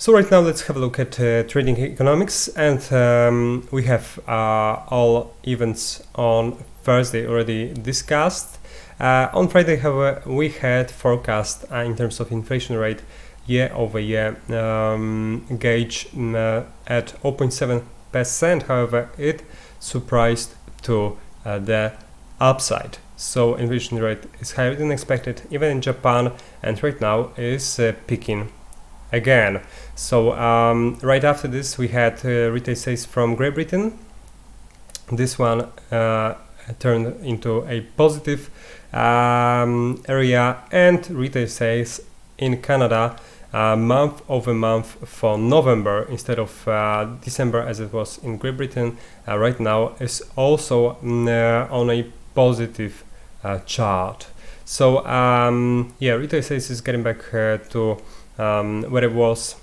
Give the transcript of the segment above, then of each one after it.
So right now let's have a look at trading economics, and we have all events on Thursday already discussed. On Friday, however, we had forecast in terms of inflation rate year over year gauge at 0.7%. However, it surprised to the upside. So inflation rate is higher than expected even in Japan, and right now is peaking again. So right after this we had retail sales from Great Britain. This one turned into a positive area, and retail sales in Canada month over month for November instead of December as it was in Great Britain right now is also on a positive chart. So yeah, retail sales is getting back to where it was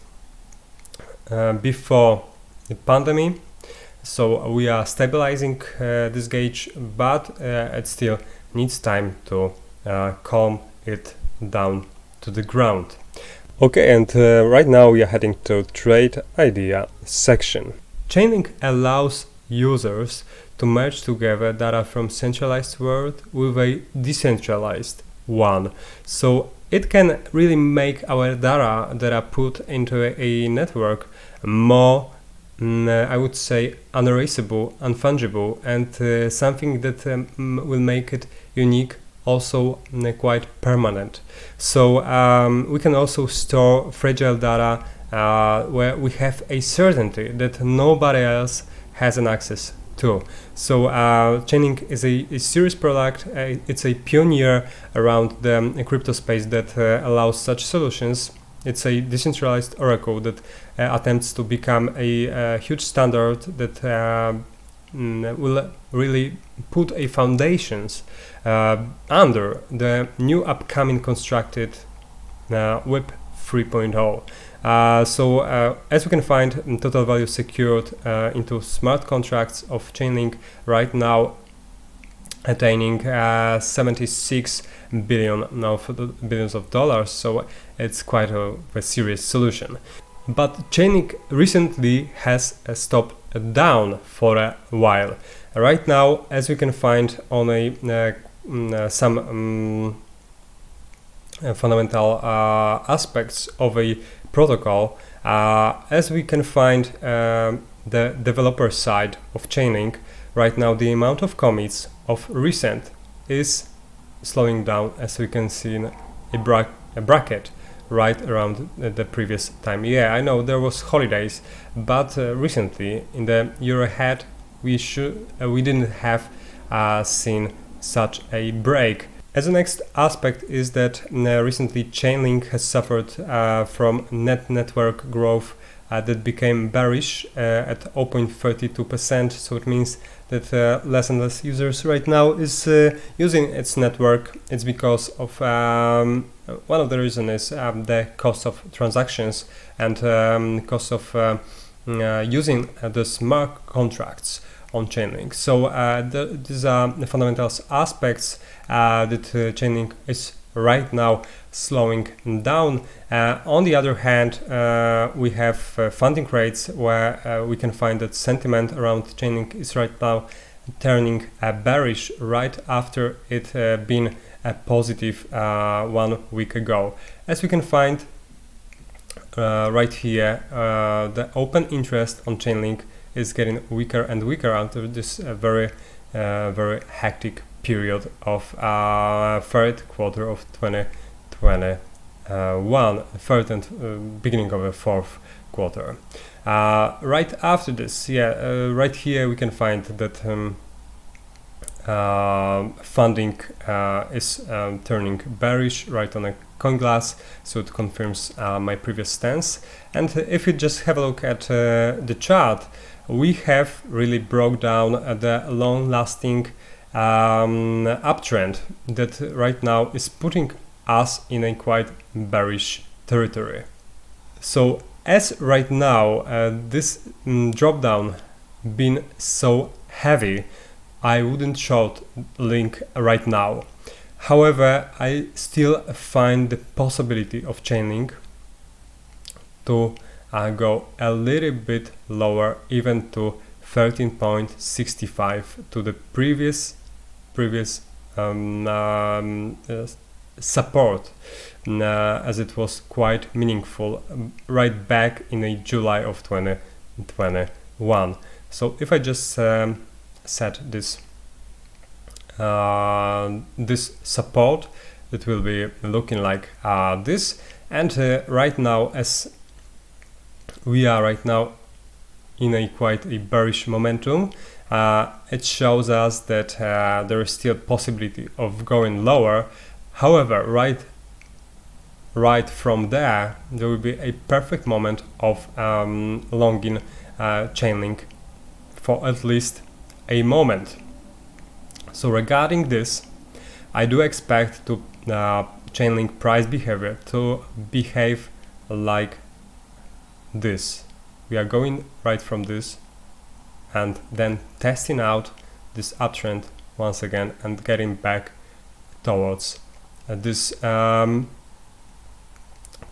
before the pandemic. So we are stabilizing this gauge, but it still needs time to calm it down to the ground. Okay, and right now we are heading to trade idea section. Chainlink allows users to merge together data from centralized world with a decentralized one. So it can really make our data that are put into a network more, I would say, unerasable, unfungible, and something that will make it unique, also quite permanent. So we can also store fragile data where we have a certainty that nobody else has an access to. So Chainlink is a serious product. It's a pioneer around the crypto space that allows such solutions. It's a decentralized oracle that attempts to become a huge standard that will really put a foundations under the new upcoming constructed Web 3.0. So as we can find, total value secured into smart contracts of Chainlink right now attaining 76 billion now for the billions of dollars. So it's quite a serious solution. But Chainlink recently has stopped down for a while. Right now, as we can find on some fundamental aspects of a protocol, as we can find the developer side of Chainlink, right now the amount of commits of recent is slowing down, as we can see in a bracket right around the previous time. Yeah, I know there was holidays, but recently in the year ahead we didn't have seen such a break. As the next aspect is that recently Chainlink has suffered from net network growth that became bearish at 0.32%. So it means that less and less users right now is using its network. It's because of one of the reasons is the cost of transactions and cost of using the smart contracts on Chainlink. So these are the fundamental aspects that Chainlink is right now slowing down. On the other hand, we have funding rates where we can find that sentiment around Chainlink is right now turning bearish right after it been positive 1 week ago. As we can find right here, the open interest on Chainlink is getting weaker and weaker after this very hectic period of third quarter of 2021, third and beginning of the fourth quarter. Right after this, right here we can find that funding is turning bearish right on a coin glass, so it confirms my previous stance. And if you just have a look at the chart, we have really broke down the long-lasting uptrend that right now is putting us in a quite bearish territory. So as right now this drop down been so heavy, I wouldn't short link right now. However, I still find the possibility of Chainlink to go a little bit lower, even to 13.65 to the previous support, as it was quite meaningful right back in July of 2021. So if I just set this this support, it will be looking like this. And right now, as we are right now in quite a bearish momentum, it shows us that there is still possibility of going lower. However, right from there will be a perfect moment of longing Chainlink for at least a moment. So regarding this, I do expect to Chainlink price behavior to behave like this. We are going right from this and then testing out this uptrend once again and getting back towards this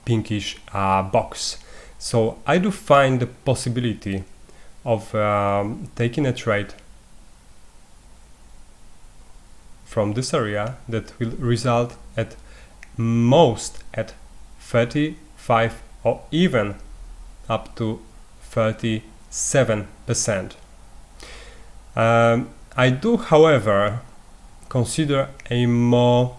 pinkish box. So I do find the possibility of taking a trade from this area that will result at most at 35 or even up to 37%. I do, however, consider a more,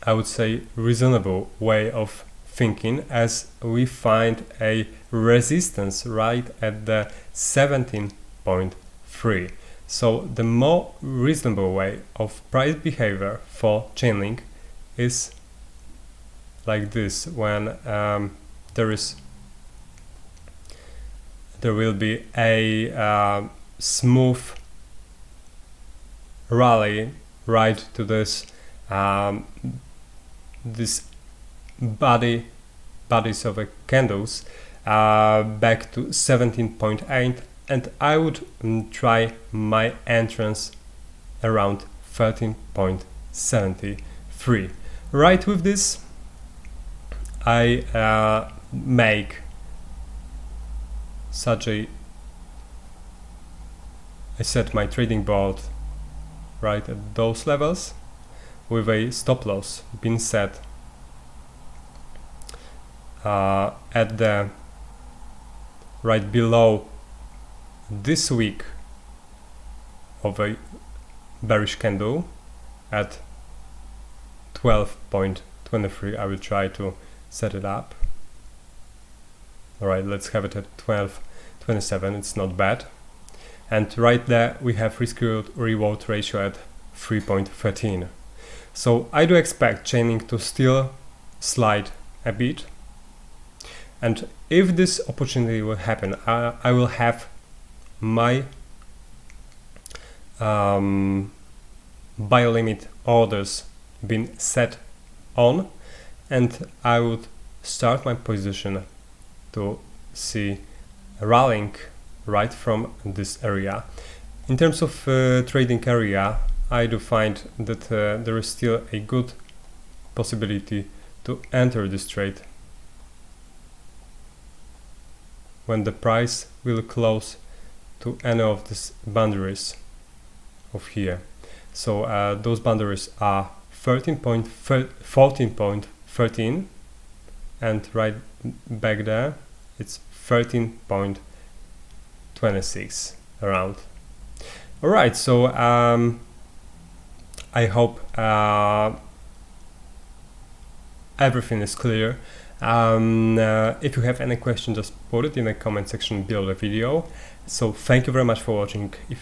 I would say, reasonable way of thinking, as we find a resistance right at the 17.3. So the more reasonable way of price behavior for Chainlink is like this, when there will be a smooth rally right to this this bodies of candles back to 17.8, and I would try my entrance around 13.73. Right with this, I make such I set my trading board right at those levels with a stop loss being set at the right below this week of a bearish candle at 12.23. I will try to set it up. Alright, let's have it at 12.27. It's not bad. And right there we have risk reward ratio at 3.13. So I do expect Chainlink to still slide a bit. And if this opportunity will happen, I will have my buy limit orders been set on, and I would start my position to see rallying right from this area. In terms of trading area, I do find that there is still a good possibility to enter this trade when the price will close to any of these boundaries of here. So those boundaries are 14.13, and right back there it's 13.26 around. Alright, so I hope everything is clear. If you have any question, just put it in the comment section below the video. So thank you very much for watching. If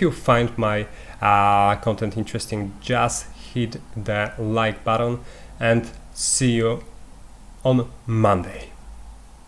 you find my content interesting, just hit the like button, and see you on Monday.